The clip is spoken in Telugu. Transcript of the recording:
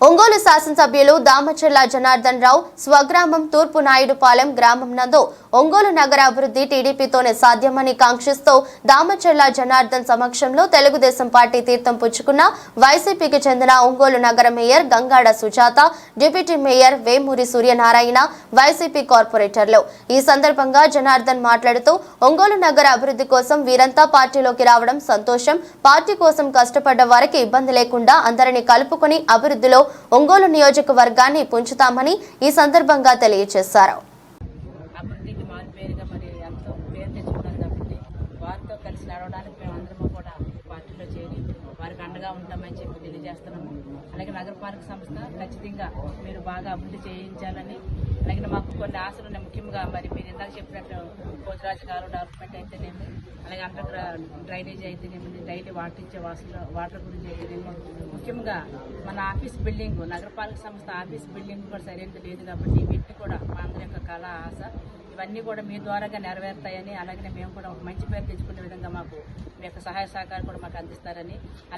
ఒంగోలు శాసనసభ్యులు దామచర్ల జనార్దన్ రావు స్వగ్రామం తూర్పు నాయుడుపాలెం గ్రామం నందు ఒంగోలు నగర అభివృద్ధి టీడీపీతోనే సాధ్యమని కాంక్షిస్తూ దామచర్ల జనార్దన్ సమక్షంలో తెలుగుదేశం పార్టీ తీర్థం పుచ్చుకున్న వైసీపీకి చెందిన ఒంగోలు నగర mayor Gangada Sujatha, deputy mayor Vemuri Suryanarayana, YCP కార్పొరేటర్లు. ఈ సందర్భంగా జనార్దన్ మాట్లాడుతూ ఒంగోలు నగర అభివృద్ధి కోసం వీరంతా పార్టీలోకి రావడం సంతోషం. పార్టీ కోసం కష్టపడ్డ వారికి ఇబ్బంది లేకుండా అందరినీ కలుపుకొని అభివృద్ధిలో ఒంగోలు నియోజకవర్గాన్ని పుంచుతామని ఈ సందర్భంగా తెలియజేశారు. అభివృద్ధికి మారుపేరుగా మరి ఎంతో పేరు తెచ్చుకున్నారు కాబట్టి వారితో కలిసి నడవడానికి మేమందరము కూడా పార్టీలో చేరి వారికి అండగా ఉంటామని చెప్పి తెలియజేస్తున్నాము. అలాగే నగరపాలక సంస్థ ఖచ్చితంగా మీరు బాగా అభివృద్ధి చేయించాలని, అలాగే మాకు కొన్ని ఆశలు ఉన్నాయి. ముఖ్యంగా మరి మీరు ఇందాక చెప్పినట్టు భోజరాజు గారు డెవలప్మెంట్ అయితేనేమి, అలాగే అండర్ డ్రైనేజ్ అయితేనేమి, డైలీ వాటర్ ఇచ్చే వాటర్ గురించి అయితేనేమి, ముఖ్యంగా మన ఆఫీస్ బిల్డింగ్, నగరపాలక సంస్థ ఆఫీస్ బిల్డింగ్ కూడా సరైనది లేదు కాబట్టి వీటిని కూడా మా అందరి యొక్క కళ, ఆశ ఇవన్నీ కూడా మీ ద్వారాగా నెరవేరుతాయని, అలాగే మేము కూడా ఒక మంచి పేరు తెచ్చుకునే విధంగా మాకు మీ యొక్క సహాయ సహకారం కూడా మాకు అందిస్తారని